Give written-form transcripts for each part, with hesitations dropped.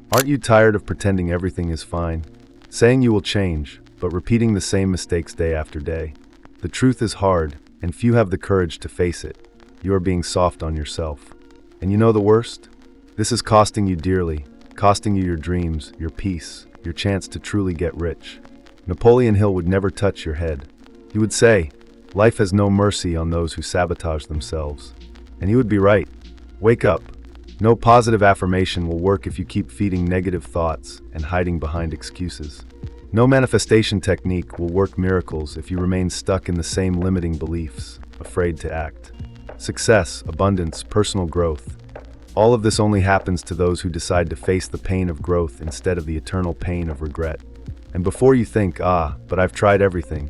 Aren't you tired of pretending everything is fine? Saying you will change, but repeating the same mistakes day after day? The truth is hard, and few have the courage to face it. You are being soft on yourself. And you know the worst? This is costing you dearly, costing you your dreams, your peace, your chance to truly get rich. Napoleon Hill would never touch your head. He would say, "Life has no mercy on those who sabotage themselves." And he would be right. Wake up. No positive affirmation will work if you keep feeding negative thoughts and hiding behind excuses. No manifestation technique will work miracles if you remain stuck in the same limiting beliefs, afraid to act. Success, abundance, personal growth. All of this only happens to those who decide to face the pain of growth instead of the eternal pain of regret. And before you think, but I've tried everything,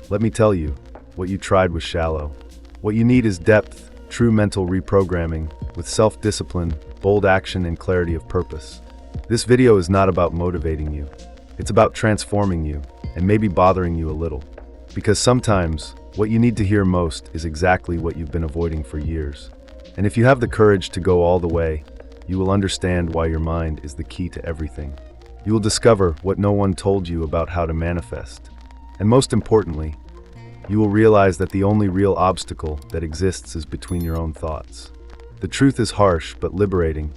let me tell you, what you tried was shallow. What you need is depth, true mental reprogramming, with self-discipline, bold action, and clarity of purpose. This video is not about motivating you. It's about transforming you, and maybe bothering you a little. Because sometimes, what you need to hear most is exactly what you've been avoiding for years. And if you have the courage to go all the way, you will understand why your mind is the key to everything. You will discover what no one told you about how to manifest. And most importantly, you will realize that the only real obstacle that exists is between your own thoughts. The truth is harsh but liberating.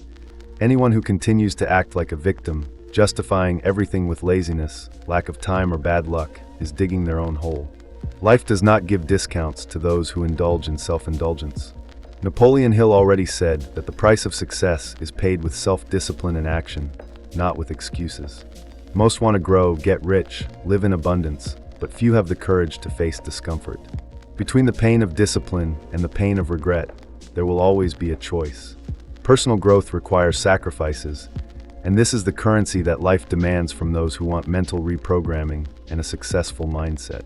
Anyone who continues to act like a victim, justifying everything with laziness, lack of time, or bad luck, is digging their own hole. Life does not give discounts to those who indulge in self-indulgence. Napoleon Hill already said that the price of success is paid with self-discipline and action, not with excuses. Most want to grow, get rich, live in abundance, but few have the courage to face discomfort. Between the pain of discipline and the pain of regret, there will always be a choice. Personal growth requires sacrifices, and this is the currency that life demands from those who want mental reprogramming and a successful mindset.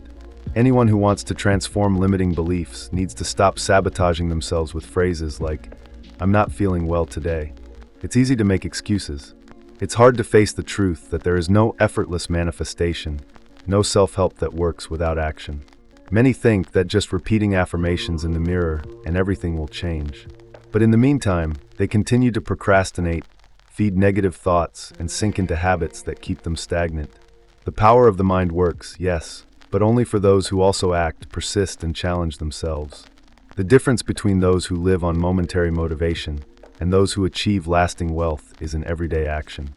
Anyone who wants to transform limiting beliefs needs to stop sabotaging themselves with phrases like, "I'm not feeling well today." It's easy to make excuses. It's hard to face the truth that there is no effortless manifestation, no self-help that works without action. Many think that just repeating affirmations in the mirror and everything will change. But in the meantime, they continue to procrastinate, feed negative thoughts, and sink into habits that keep them stagnant. The power of the mind works, yes, but only for those who also act, persist, and challenge themselves. The difference between those who live on momentary motivation and those who achieve lasting wealth is in everyday action.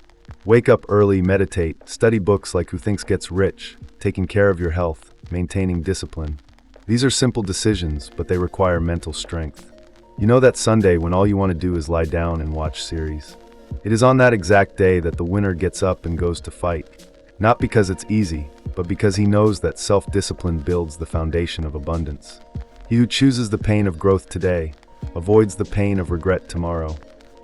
Wake up early, meditate, study books like Who Thinks Gets Rich, taking care of your health, maintaining discipline. These are simple decisions, but they require mental strength. You know that Sunday when all you want to do is lie down and watch series? It is on that exact day that the winner gets up and goes to fight. Not because it's easy, but because he knows that self-discipline builds the foundation of abundance. He who chooses the pain of growth today avoids the pain of regret tomorrow.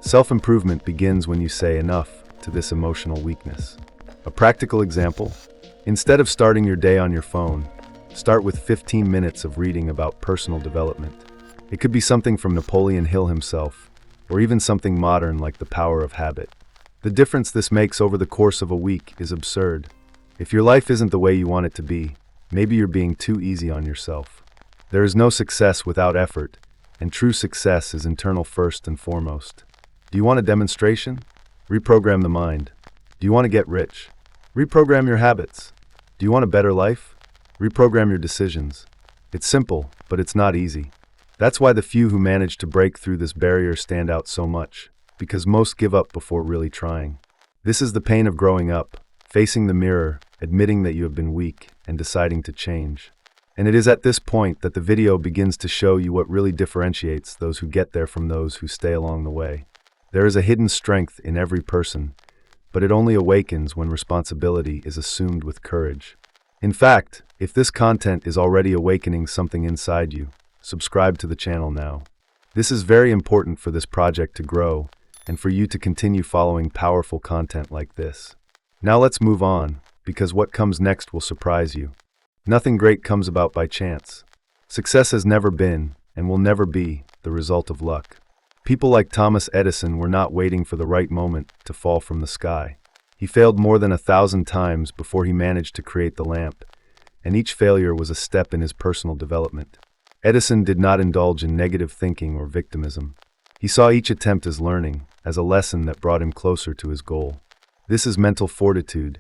Self-improvement begins when you say enough to this emotional weakness. A practical example: instead of starting your day on your phone, start with 15 minutes of reading about personal development. It could be something from Napoleon Hill himself, or even something modern like The Power of Habit. The difference this makes over the course of a week is absurd. If your life isn't the way you want it to be, maybe you're being too easy on yourself. There is no success without effort, and true success is internal first and foremost. Do you want a demonstration? Reprogram the mind. Do you want to get rich? Reprogram your habits. Do you want a better life? Reprogram your decisions. It's simple, but it's not easy. That's why the few who manage to break through this barrier stand out so much, because most give up before really trying. This is the pain of growing up, facing the mirror, admitting that you have been weak, and deciding to change. And it is at this point that the video begins to show you what really differentiates those who get there from those who stay along the way. There is a hidden strength in every person, but it only awakens when responsibility is assumed with courage. In fact, if this content is already awakening something inside you, subscribe to the channel now. This is very important for this project to grow and for you to continue following powerful content like this. Now let's move on, because what comes next will surprise you. Nothing great comes about by chance. Success has never been, and will never be, the result of luck. People like Thomas Edison were not waiting for the right moment to fall from the sky. He failed more than 1,000 times before he managed to create the lamp, and each failure was a step in his personal development. Edison did not indulge in negative thinking or victimism. He saw each attempt as learning, as a lesson that brought him closer to his goal. This is mental fortitude,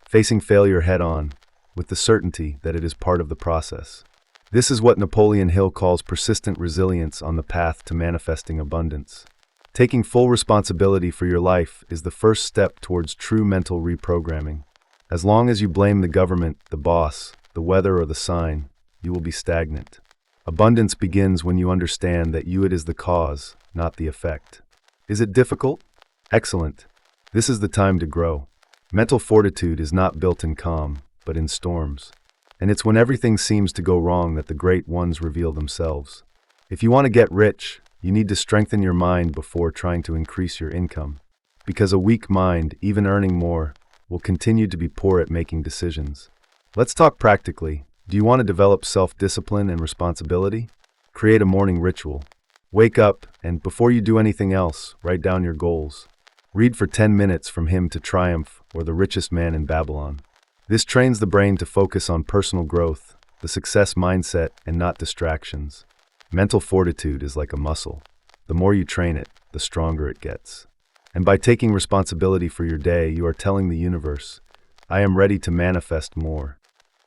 facing failure head-on, with the certainty that it is part of the process. This is what Napoleon Hill calls persistent resilience on the path to manifesting abundance. Taking full responsibility for your life is the first step towards true mental reprogramming. As long as you blame the government, the boss, the weather, or the sign, you will be stagnant. Abundance begins when you understand that it is the cause, not the effect. Is it difficult? Excellent. This is the time to grow. Mental fortitude is not built in calm, but in storms. And it's when everything seems to go wrong that the great ones reveal themselves. If you want to get rich, you need to strengthen your mind before trying to increase your income. Because a weak mind, even earning more, will continue to be poor at making decisions. Let's talk practically. Do you want to develop self-discipline and responsibility? Create a morning ritual. Wake up, and before you do anything else, write down your goals. Read for 10 minutes From Him to Triumph or The Richest Man in Babylon. This trains the brain to focus on personal growth, the success mindset, and not distractions. Mental fortitude is like a muscle. The more you train it, the stronger it gets. And by taking responsibility for your day, you are telling the universe, I am ready to manifest more.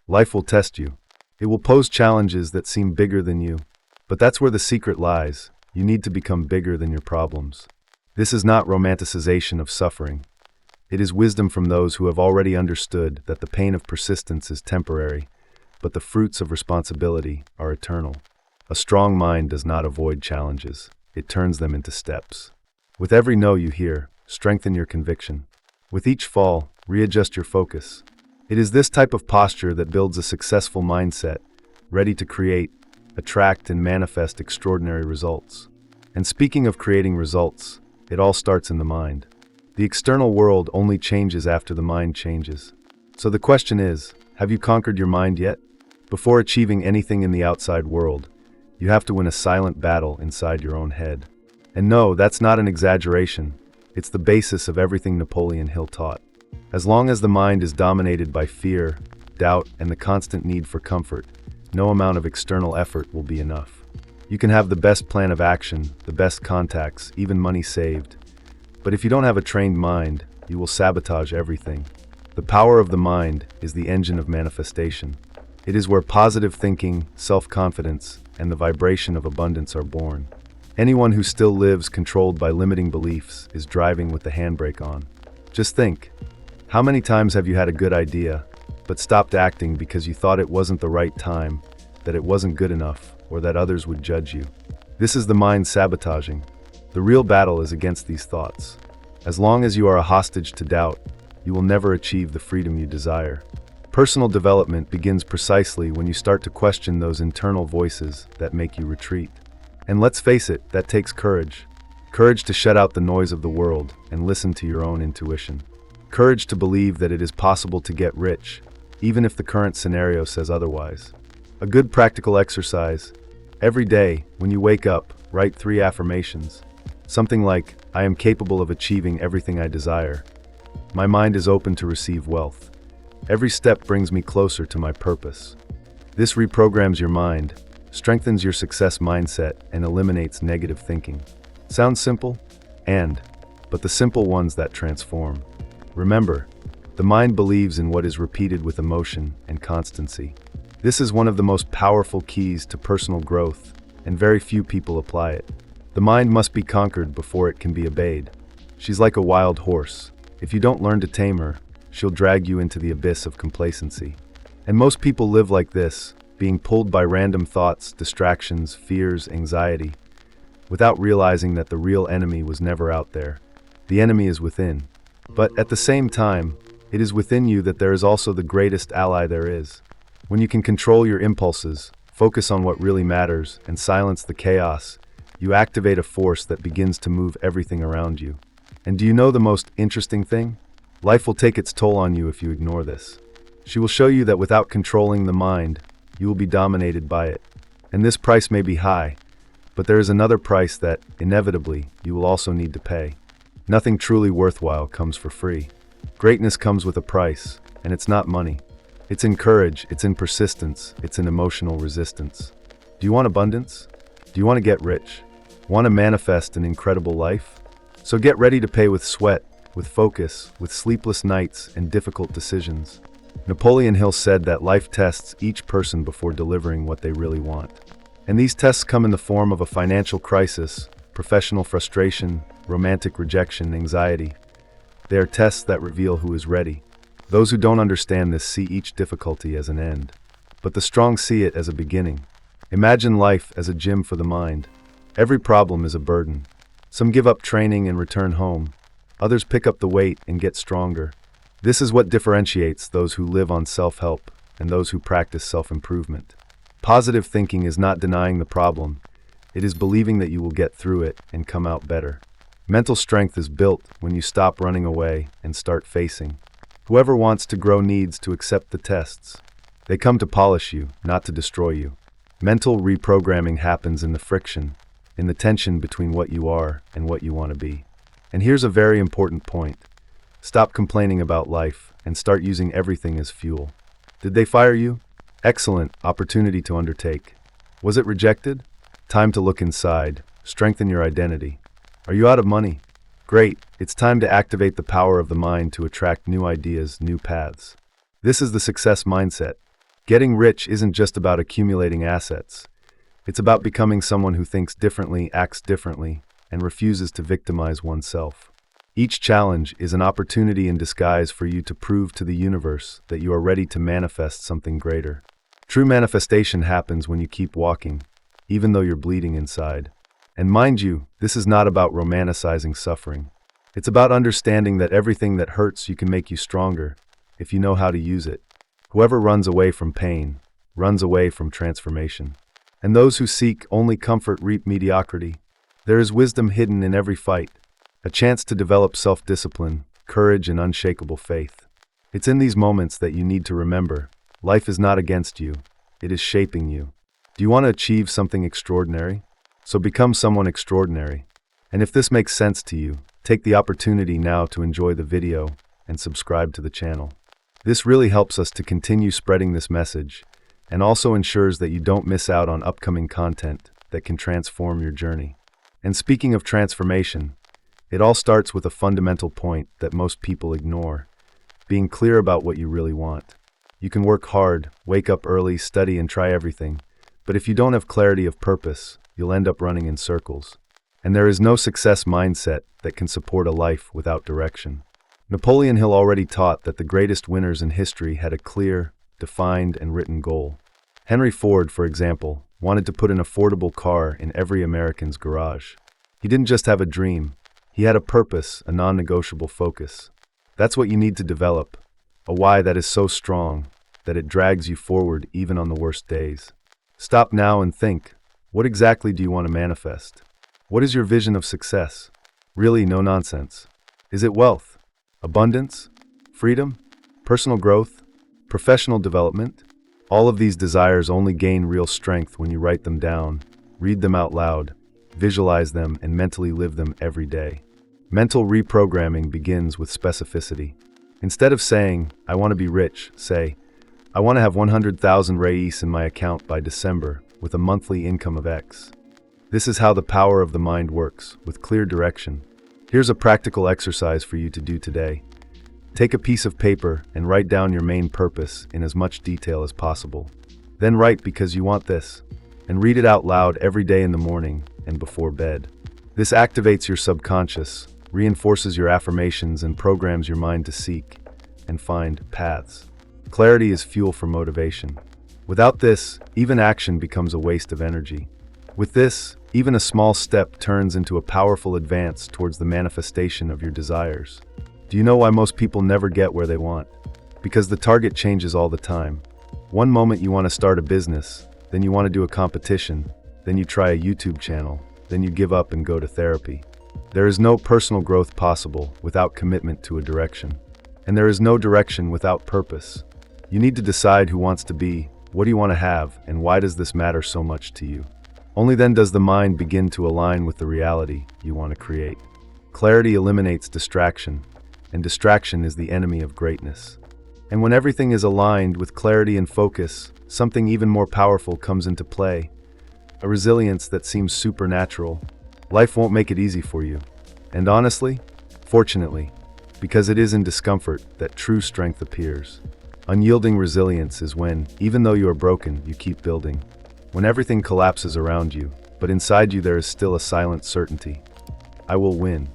Life will test you. It will pose challenges that seem bigger than you. But that's where the secret lies. You need to become bigger than your problems. This is not romanticization of suffering. It is wisdom from those who have already understood that the pain of persistence is temporary, but the fruits of responsibility are eternal. A strong mind does not avoid challenges. It turns them into steps. With every no you hear, strengthen your conviction. With each fall, readjust your focus. It is this type of posture that builds a successful mindset, ready to create, attract, and manifest extraordinary results. And speaking of creating results, it all starts in the mind. The external world only changes after the mind changes. So the question is, have you conquered your mind yet? Before achieving anything in the outside world, you have to win a silent battle inside your own head. And no, that's not an exaggeration. It's the basis of everything Napoleon Hill taught. As long as the mind is dominated by fear, doubt, and the constant need for comfort, no amount of external effort will be enough. You can have the best plan of action, the best contacts, even money saved. But if you don't have a trained mind, you will sabotage everything. The power of the mind is the engine of manifestation. It is where positive thinking, self-confidence, and the vibration of abundance are born. Anyone who still lives controlled by limiting beliefs is driving with the handbrake on. Just think, how many times have you had a good idea, but stopped acting because you thought it wasn't the right time, that it wasn't good enough, or that others would judge you? This is the mind sabotaging. The real battle is against these thoughts. As long as you are a hostage to doubt, you will never achieve the freedom you desire. Personal development begins precisely when you start to question those internal voices that make you retreat. And let's face it, that takes courage. Courage to shut out the noise of the world and listen to your own intuition. Courage to believe that it is possible to get rich, even if the current scenario says otherwise. A good practical exercise. Every day, when you wake up, write 3 affirmations. Something like, I am capable of achieving everything I desire. My mind is open to receive wealth. Every step brings me closer to my purpose. This reprograms your mind, strengthens your success mindset, and eliminates negative thinking. Sounds simple? But the simple ones that transform. Remember, the mind believes in what is repeated with emotion and constancy. This is one of the most powerful keys to personal growth, and very few people apply it. The mind must be conquered before it can be obeyed. She's like a wild horse. If you don't learn to tame her, she'll drag you into the abyss of complacency. And most people live like this, being pulled by random thoughts, distractions, fears, anxiety, without realizing that the real enemy was never out there. The enemy is within. But at the same time, it is within you that there is also the greatest ally there is. When you can control your impulses, focus on what really matters, and silence the chaos, you activate a force that begins to move everything around you. And do you know the most interesting thing? Life will take its toll on you if you ignore this. She will show you that without controlling the mind, you will be dominated by it. And this price may be high, but there is another price that, inevitably, you will also need to pay. Nothing truly worthwhile comes for free. Greatness comes with a price, and it's not money. It's in courage, it's in persistence, it's in emotional resistance. Do you want abundance? Do you want to get rich? Want to manifest an incredible life? So get ready to pay with sweat, with focus, with sleepless nights and difficult decisions. Napoleon Hill said that life tests each person before delivering what they really want. And these tests come in the form of a financial crisis, professional frustration, romantic rejection, anxiety. They are tests that reveal who is ready. Those who don't understand this see each difficulty as an end, but the strong see it as a beginning. Imagine life as a gym for the mind. Every problem is a burden. Some give up training and return home. Others pick up the weight and get stronger. This is what differentiates those who live on self-help and those who practice self-improvement. Positive thinking is not denying the problem. It is believing that you will get through it and come out better. Mental strength is built when you stop running away and start facing. Whoever wants to grow needs to accept the tests. They come to polish you, not to destroy you. Mental reprogramming happens in the friction, in the tension between what you are and what you want to be. And here's a very important point. Stop complaining about life and start using everything as fuel. Did they fire you? Excellent opportunity to undertake. Was it rejected? Time to look inside, strengthen your identity. Are you out of money? Great, it's time to activate the power of the mind to attract new ideas, new paths. This is the success mindset. Getting rich isn't just about accumulating assets. It's about becoming someone who thinks differently, acts differently, and refuses to victimize oneself. Each challenge is an opportunity in disguise for you to prove to the universe that you are ready to manifest something greater. True manifestation happens when you keep walking, even though you're bleeding inside. And mind you, this is not about romanticizing suffering. It's about understanding that everything that hurts you can make you stronger, if you know how to use it. Whoever runs away from pain, runs away from transformation. And those who seek only comfort reap mediocrity. There is wisdom hidden in every fight, a chance to develop self-discipline, courage, and unshakable faith. It's in these moments that you need to remember, life is not against you, it is shaping you. Do you want to achieve something extraordinary? So become someone extraordinary. And if this makes sense to you, take the opportunity now to enjoy the video and subscribe to the channel. This really helps us to continue spreading this message and also ensures that you don't miss out on upcoming content that can transform your journey. And speaking of transformation, it all starts with a fundamental point that most people ignore, being clear about what you really want. You can work hard, wake up early, study, and try everything, but if you don't have clarity of purpose, you'll end up running in circles. And there is no success mindset that can support a life without direction. Napoleon Hill already taught that the greatest winners in history had a clear, defined, and written goal. Henry Ford, for example, wanted to put an affordable car in every American's garage. He didn't just have a dream, he had a purpose, a non-negotiable focus. That's what you need to develop, a why that is so strong that it drags you forward even on the worst days. Stop now and think, what exactly do you want to manifest? What is your vision of success? Really, no nonsense. Is it wealth? Abundance? Freedom? Personal growth? Professional development? All of these desires only gain real strength when you write them down, read them out loud, visualize them, and mentally live them every day. Mental reprogramming begins with specificity. Instead of saying, I want to be rich, say, I want to have 100,000 reais in my account by December with a monthly income of X. This is how the power of the mind works, with clear direction. Here's a practical exercise for you to do today. Take a piece of paper and write down your main purpose in as much detail as possible. Then write because you want this, and read it out loud every day in the morning and before bed. This activates your subconscious, reinforces your affirmations, and programs your mind to seek and find paths. Clarity is fuel for motivation. Without this, even action becomes a waste of energy. With this, even a small step turns into a powerful advance towards the manifestation of your desires. Do you know why most people never get where they want? Because the target changes all the time. One moment you want to start a business, then you want to do a competition, then you try a YouTube channel, then you give up and go to therapy. There is no personal growth possible without commitment to a direction. And there is no direction without purpose. You need to decide who wants to be, what do you want to have, and why does this matter so much to you? Only then does the mind begin to align with the reality you want to create. Clarity eliminates distraction, and distraction is the enemy of greatness. And when everything is aligned with clarity and focus, something even more powerful comes into play. A resilience that seems supernatural. Life won't make it easy for you. And honestly, fortunately, because it is in discomfort that true strength appears. Unyielding resilience is when, even though you are broken, you keep building. When everything collapses around you, but inside you there is still a silent certainty. I will win.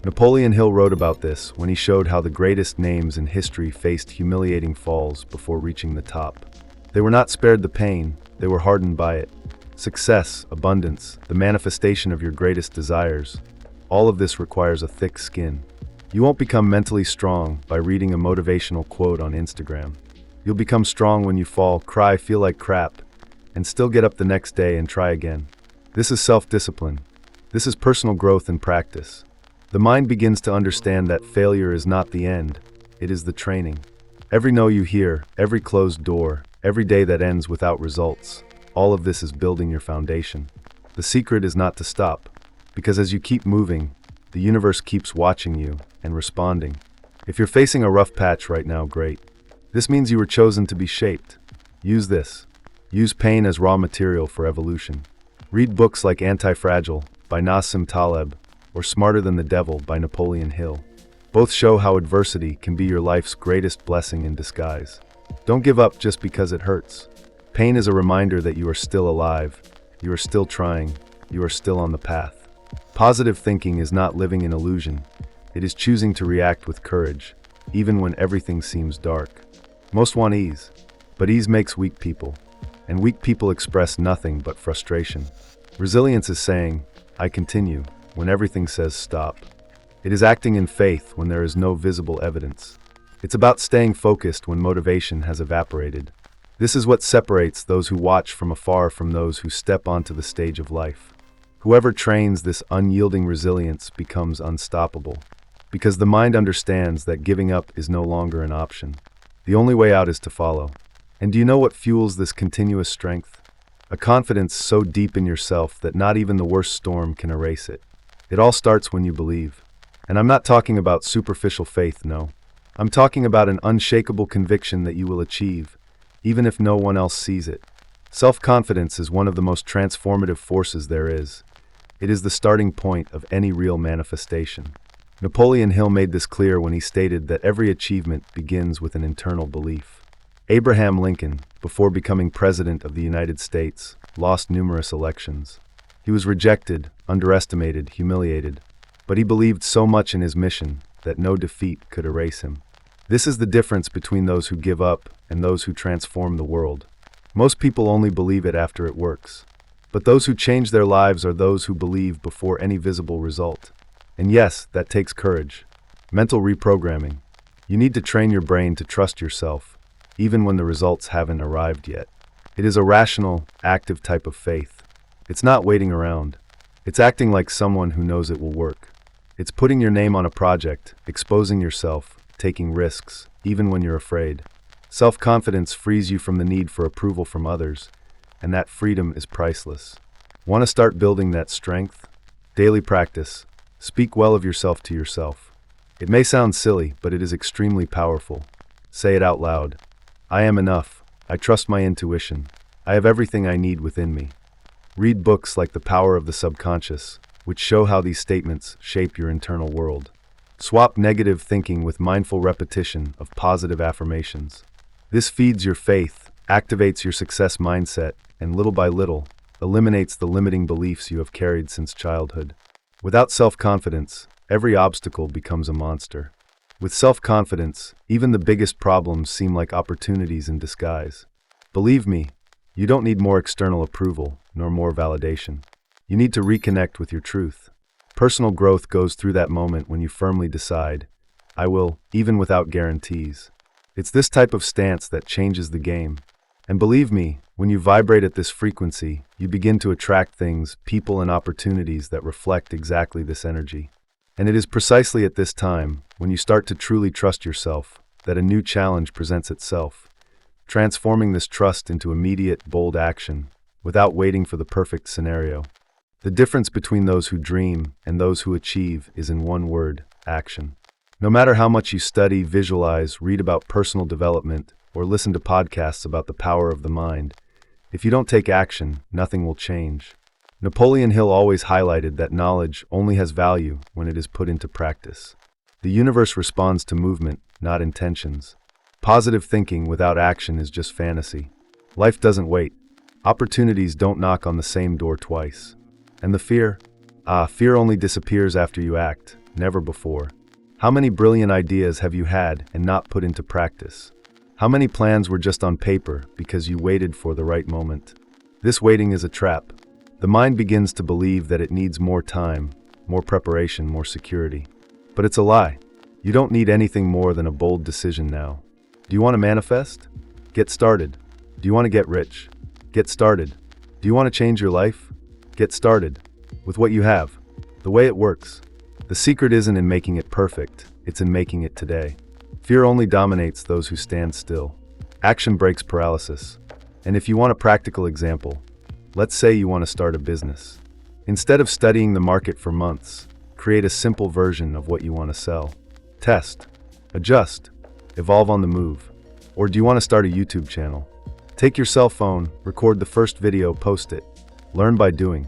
Napoleon Hill wrote about this when he showed how the greatest names in history faced humiliating falls before reaching the top. They were not spared the pain, they were hardened by it. Success, abundance, the manifestation of your greatest desires, all of this requires a thick skin. You won't become mentally strong by reading a motivational quote on Instagram. You'll become strong when you fall, cry, feel like crap, and still get up the next day and try again. This is self-discipline. This is personal growth in practice. The mind begins to understand that failure is not the end, it is the training. Every no you hear, every closed door, every day that ends without results, all of this is building your foundation. The secret is not to stop, because as you keep moving, the universe keeps watching you and responding. If you're facing a rough patch right now, great. This means you were chosen to be shaped. Use this. Use pain as raw material for evolution. Read books like Anti-Fragile by Nassim Taleb or Smarter Than the Devil by Napoleon Hill. Both show how adversity can be your life's greatest blessing in disguise. Don't give up just because it hurts. Pain is a reminder that you are still alive, you are still trying, you are still on the path. Positive thinking is not living in illusion. It is choosing to react with courage, even when everything seems dark. Most want ease, but ease makes weak people, and weak people express nothing but frustration. Resilience is saying, I continue, when everything says stop. It is acting in faith when there is no visible evidence. It's about staying focused when motivation has evaporated. This is what separates those who watch from afar from those who step onto the stage of life. Whoever trains this unyielding resilience becomes unstoppable, because the mind understands that giving up is no longer an option. The only way out is to follow. And do you know what fuels this continuous strength? A confidence so deep in yourself that not even the worst storm can erase it. It all starts when you believe. And I'm not talking about superficial faith, no. I'm talking about an unshakable conviction that you will achieve, even if no one else sees it. Self-confidence is one of the most transformative forces there is. It is the starting point of any real manifestation. Napoleon Hill made this clear when he stated that every achievement begins with an internal belief. Abraham Lincoln, before becoming President of the United States, lost numerous elections. He was rejected, underestimated, humiliated, but he believed so much in his mission that no defeat could erase him. This is the difference between those who give up and those who transform the world. Most people only believe it after it works, but those who change their lives are those who believe before any visible result. And yes, that takes courage. Mental reprogramming. You need to train your brain to trust yourself, even when the results haven't arrived yet. It is a rational, active type of faith. It's not waiting around. It's acting like someone who knows it will work. It's putting your name on a project, exposing yourself, taking risks, even when you're afraid. Self-confidence frees you from the need for approval from others, and that freedom is priceless. Want to start building that strength? Daily practice. Speak well of yourself to yourself. It may sound silly, but it is extremely powerful. Say it out loud. I am enough. I trust my intuition. I have everything I need within me. Read books like The Power of the Subconscious, which show how these statements shape your internal world. Swap negative thinking with mindful repetition of positive affirmations. This feeds your faith, activates your success mindset, and little by little, eliminates the limiting beliefs you have carried since childhood. Without self-confidence, every obstacle becomes a monster. With self-confidence, even the biggest problems seem like opportunities in disguise. Believe me, you don't need more external approval, nor more validation. You need to reconnect with your truth. Personal growth goes through that moment when you firmly decide, I will, even without guarantees. It's this type of stance that changes the game. And believe me, when you vibrate at this frequency, you begin to attract things, people, and opportunities that reflect exactly this energy. And it is precisely at this time, when you start to truly trust yourself, that a new challenge presents itself, transforming this trust into immediate, bold action, without waiting for the perfect scenario. The difference between those who dream and those who achieve is in one word: action. No matter how much you study, visualize, read about personal development, or listen to podcasts about the power of the mind, if you don't take action, nothing will change. Napoleon Hill always highlighted that knowledge only has value when it is put into practice. The universe responds to movement, not intentions. Positive thinking without action is just fantasy. Life doesn't wait. Opportunities don't knock on the same door twice. And the fear? Fear only disappears after you act, never before. How many brilliant ideas have you had and not put into practice? How many plans were just on paper because you waited for the right moment? This waiting is a trap. The mind begins to believe that it needs more time, more preparation, more security. But it's a lie. You don't need anything more than a bold decision now. Do you want to manifest? Get started. Do you want to get rich? Get started. Do you want to change your life? Get started. With what you have. The way it works. The secret isn't in making it perfect, it's in making it today. Fear only dominates those who stand still. Action breaks paralysis. And if you want a practical example, let's say you want to start a business. Instead of studying the market for months, create a simple version of what you want to sell. Test, adjust, evolve on the move. Or do you want to start a YouTube channel? Take your cell phone, record the first video, post it. Learn by doing.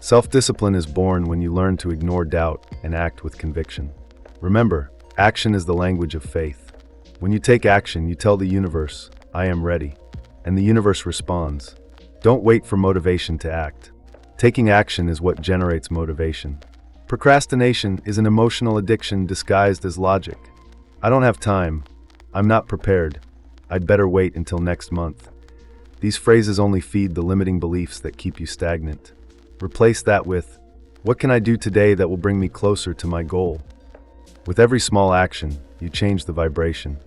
Self-discipline is born when you learn to ignore doubt and act with conviction. Remember, action is the language of faith. When you take action, you tell the universe, I am ready. And the universe responds. Don't wait for motivation to act. Taking action is what generates motivation. Procrastination is an emotional addiction disguised as logic. I don't have time. I'm not prepared. I'd better wait until next month. These phrases only feed the limiting beliefs that keep you stagnant. Replace that with, what can I do today that will bring me closer to my goal? With every small action, you change the vibration.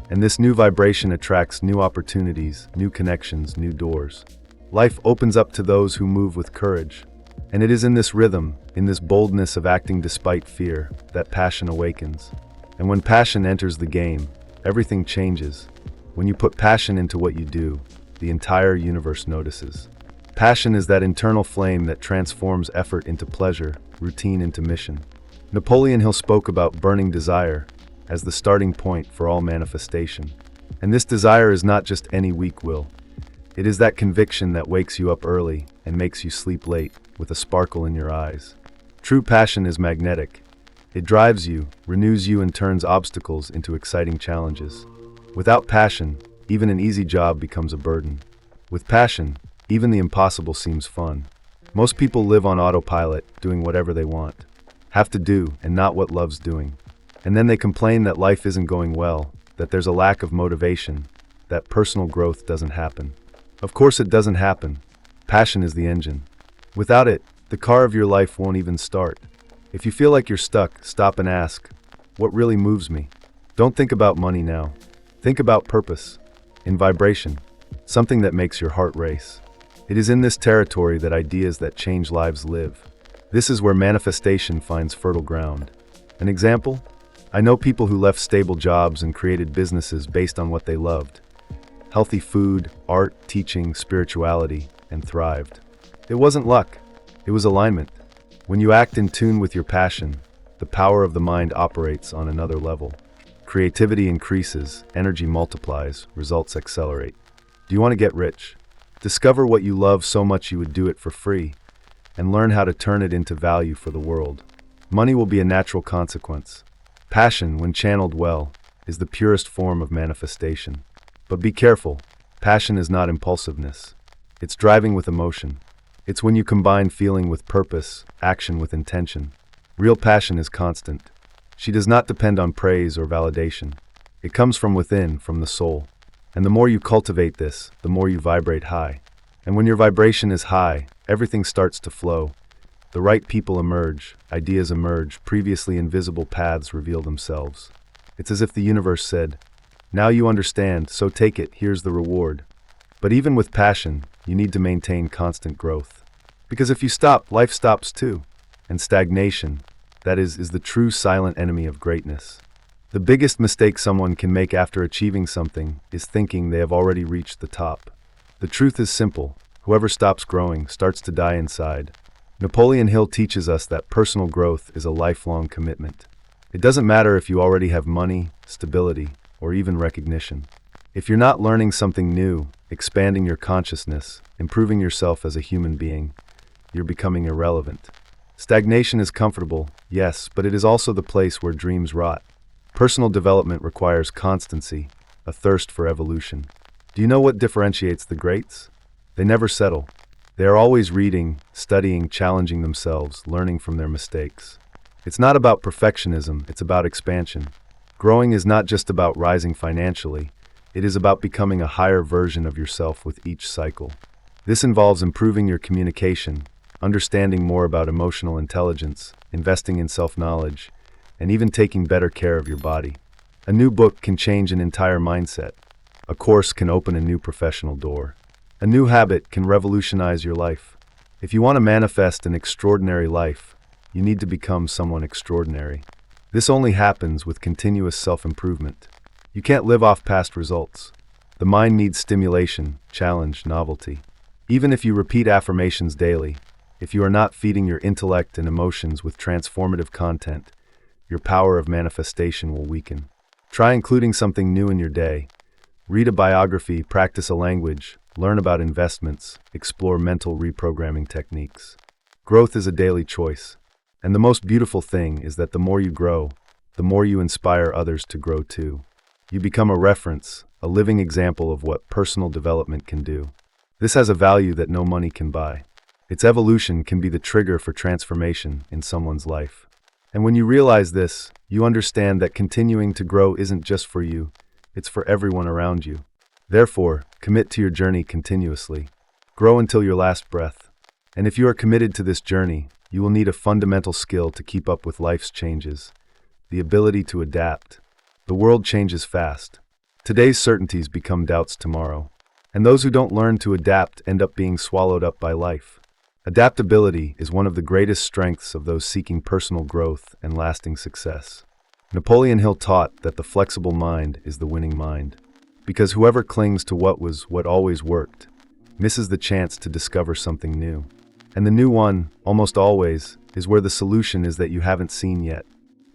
And this new vibration attracts new opportunities, new connections, new doors. Life opens up to those who move with courage. And it is in this rhythm, in this boldness of acting despite fear, that passion awakens. And when passion enters the game, everything changes. When you put passion into what you do, the entire universe notices. Passion is that internal flame that transforms effort into pleasure, routine into mission. Napoleon Hill spoke about burning desire as the starting point for all manifestation. And this desire is not just any weak will. It is that conviction that wakes you up early and makes you sleep late with a sparkle in your eyes. True passion is magnetic. It drives you, renews you, and turns obstacles into exciting challenges. Without passion, even an easy job becomes a burden. With passion, even the impossible seems fun. Most people live on autopilot, doing whatever they want, have to do, and not what loves doing. And then they complain that life isn't going well, that there's a lack of motivation, that personal growth doesn't happen. Of course it doesn't happen. Passion is the engine. Without it, the car of your life won't even start. If you feel like you're stuck, stop and ask, what really moves me? Don't think about money now. Think about purpose, in vibration, something that makes your heart race. It is in this territory that ideas that change lives live. This is where manifestation finds fertile ground. An example? I know people who left stable jobs and created businesses based on what they loved. Healthy food, art, teaching, spirituality, and thrived. It wasn't luck, it was alignment. When you act in tune with your passion, the power of the mind operates on another level. Creativity increases, energy multiplies, results accelerate. Do you want to get rich? Discover what you love so much you would do it for free, and learn how to turn it into value for the world. Money will be a natural consequence. Passion, when channeled well, is the purest form of manifestation. But be careful, passion is not impulsiveness. It's driving with emotion. It's when you combine feeling with purpose, action with intention. Real passion is constant. She does not depend on praise or validation. It comes from within, from the soul. And the more you cultivate this, the more you vibrate high. And when your vibration is high, everything starts to flow. The right people emerge, ideas emerge, previously invisible paths reveal themselves. It's as if the universe said, now you understand, so take it, here's the reward. But even with passion, you need to maintain constant growth. Because if you stop, life stops too. And stagnation, that is the true silent enemy of greatness. The biggest mistake someone can make after achieving something is thinking they have already reached the top. The truth is simple. Whoever stops growing starts to die inside. Napoleon Hill teaches us that personal growth is a lifelong commitment. It doesn't matter if you already have money, stability, or even recognition. If you're not learning something new, expanding your consciousness, improving yourself as a human being, you're becoming irrelevant. Stagnation is comfortable, yes, but it is also the place where dreams rot. Personal development requires constancy, a thirst for evolution. Do you know what differentiates the greats? They never settle. They are always reading, studying, challenging themselves, learning from their mistakes. It's not about perfectionism, it's about expansion. Growing is not just about rising financially, it is about becoming a higher version of yourself with each cycle. This involves improving your communication, understanding more about emotional intelligence, investing in self-knowledge, and even taking better care of your body. A new book can change an entire mindset. A course can open a new professional door. A new habit can revolutionize your life. If you want to manifest an extraordinary life, you need to become someone extraordinary. This only happens with continuous self-improvement. You can't live off past results. The mind needs stimulation, challenge, novelty. Even if you repeat affirmations daily, if you are not feeding your intellect and emotions with transformative content, your power of manifestation will weaken. Try including something new in your day. Read a biography, practice a language, learn about investments, explore mental reprogramming techniques. Growth is a daily choice. And the most beautiful thing is that the more you grow, the more you inspire others to grow too. You become a reference, a living example of what personal development can do. This has a value that no money can buy. Its evolution can be the trigger for transformation in someone's life. And when you realize this, you understand that continuing to grow isn't just for you, it's for everyone around you. Therefore, commit to your journey continuously. Grow until your last breath. And if you are committed to this journey, you will need a fundamental skill to keep up with life's changes, the ability to adapt. The world changes fast. Today's certainties become doubts tomorrow. And those who don't learn to adapt end up being swallowed up by life. Adaptability is one of the greatest strengths of those seeking personal growth and lasting success. Napoleon Hill taught that the flexible mind is the winning mind. Because whoever clings to what always worked, misses the chance to discover something new. And the new one, almost always, is where the solution is that you haven't seen yet.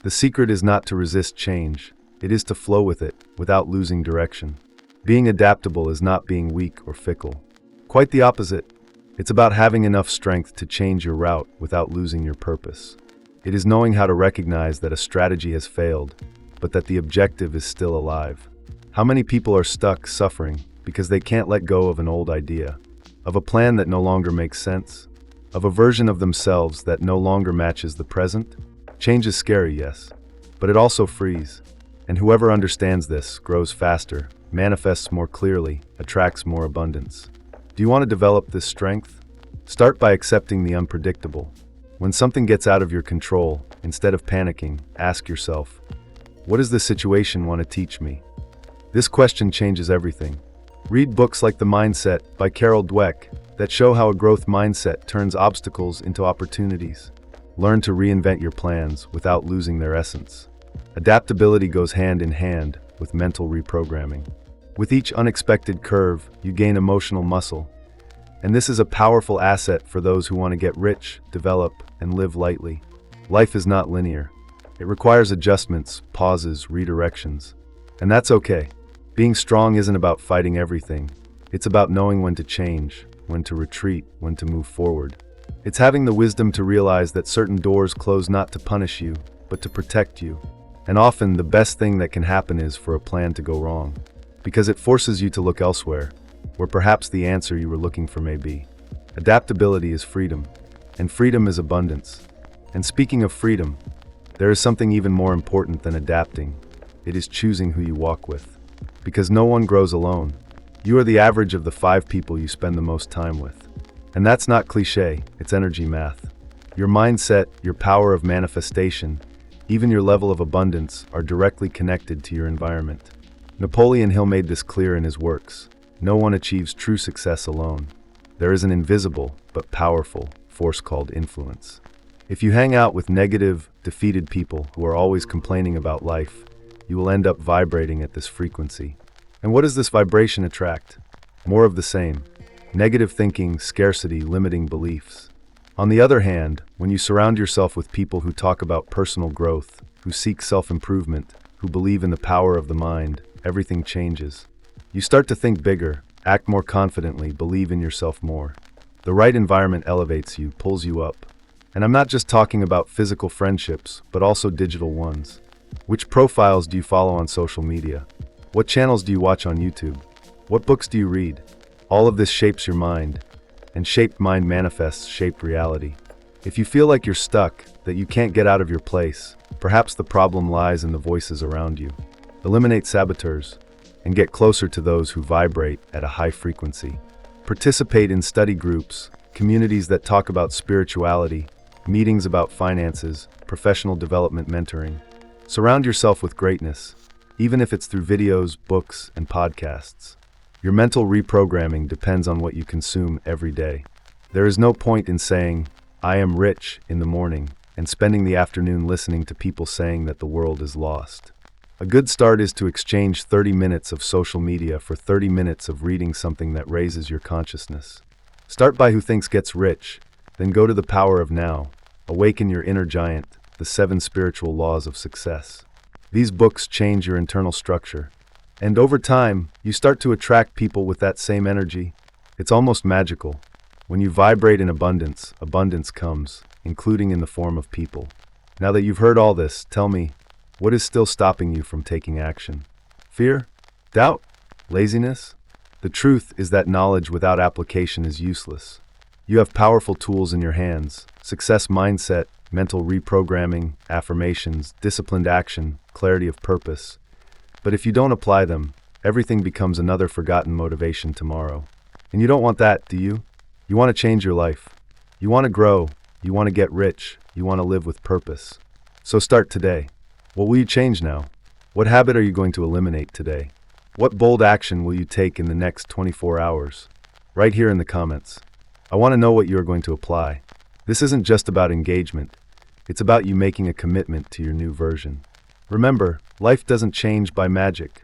The secret is not to resist change, it is to flow with it, without losing direction. Being adaptable is not being weak or fickle. Quite the opposite. It's about having enough strength to change your route without losing your purpose. It is knowing how to recognize that a strategy has failed, but that the objective is still alive. How many people are stuck, suffering, because they can't let go of an old idea, of a plan that no longer makes sense, of a version of themselves that no longer matches the present? Change is scary, yes, but it also frees. And whoever understands this grows faster, manifests more clearly, attracts more abundance. Do you want to develop this strength? Start by accepting the unpredictable. When something gets out of your control, instead of panicking, ask yourself, what does this situation want to teach me? This question changes everything. Read books like The Mindset by Carol Dweck that show how a growth mindset turns obstacles into opportunities. Learn to reinvent your plans without losing their essence. Adaptability goes hand in hand with mental reprogramming. With each unexpected curve, you gain emotional muscle. And this is a powerful asset for those who want to get rich, develop, and live lightly. Life is not linear. It requires adjustments, pauses, redirections. And that's okay. Being strong isn't about fighting everything. It's about knowing when to change, when to retreat, when to move forward. It's having the wisdom to realize that certain doors close not to punish you, but to protect you. And often, the best thing that can happen is for a plan to go wrong. Because it forces you to look elsewhere, where perhaps the answer you were looking for may be. Adaptability is freedom, and freedom is abundance. And speaking of freedom, there is something even more important than adapting. It is choosing who you walk with. Because no one grows alone. You are the average of the 5 people you spend the most time with. And that's not cliché, it's energy math. Your mindset, your power of manifestation, even your level of abundance are directly connected to your environment. Napoleon Hill made this clear in his works. No one achieves true success alone. There is an invisible, but powerful, force called influence. If you hang out with negative, defeated people who are always complaining about life, you will end up vibrating at this frequency. And what does this vibration attract? More of the same. Negative thinking, scarcity, limiting beliefs. On the other hand, when you surround yourself with people who talk about personal growth, who seek self-improvement, who believe in the power of the mind, everything changes. You start to think bigger, act more confidently, believe in yourself more. The right environment elevates you, pulls you up. And I'm not just talking about physical friendships, but also digital ones. Which profiles do you follow on social media? What channels do you watch on YouTube? What books do you read? All of this shapes your mind, and shaped mind manifests shaped reality. If you feel like you're stuck, that you can't get out of your place, perhaps the problem lies in the voices around you. Eliminate saboteurs, and get closer to those who vibrate at a high frequency. Participate in study groups, communities that talk about spirituality, meetings about finances, professional development mentoring. Surround yourself with greatness, even if it's through videos, books, and podcasts. Your mental reprogramming depends on what you consume every day. There is no point in saying, "I am rich" in the morning, and spending the afternoon listening to people saying that the world is lost. A good start is to exchange 30 minutes of social media for 30 minutes of reading something that raises your consciousness. Start by Who Thinks Gets Rich, then go to The Power of Now, Awaken Your Inner Giant, The 7 Spiritual Laws of Success. These books change your internal structure. And over time, you start to attract people with that same energy. It's almost magical. When you vibrate in abundance, abundance comes, including in the form of people. Now that you've heard all this, tell me, what is still stopping you from taking action? Fear? Doubt? Laziness? The truth is that knowledge without application is useless. You have powerful tools in your hands: success mindset, mental reprogramming, affirmations, disciplined action, clarity of purpose. But if you don't apply them, everything becomes another forgotten motivation tomorrow. And you don't want that, do you? You want to change your life. You want to grow. You want to get rich. You want to live with purpose. So start today. What will you change now? What habit are you going to eliminate today? What bold action will you take in the next 24 hours? Right here in the comments. I want to know what you are going to apply. This isn't just about engagement. It's about you making a commitment to your new version. Remember, life doesn't change by magic.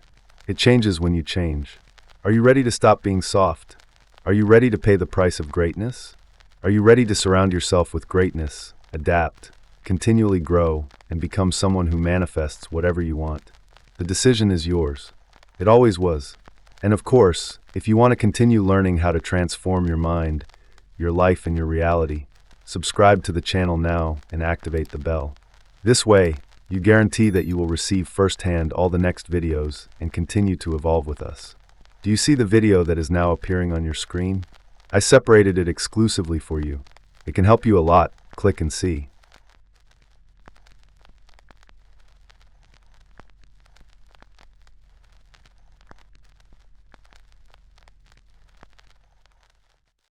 It changes when you change. Are you ready to stop being soft? Are you ready to pay the price of greatness? Are you ready to surround yourself with greatness, adapt, continually grow, and become someone who manifests whatever you want? The decision is yours. It always was. And of course, if you want to continue learning how to transform your mind, your life, and your reality, subscribe to the channel now and activate the bell. This way, you guarantee that you will receive firsthand all the next videos and continue to evolve with us. Do you see the video that is now appearing on your screen? I separated it exclusively for you. It can help you a lot. Click and see.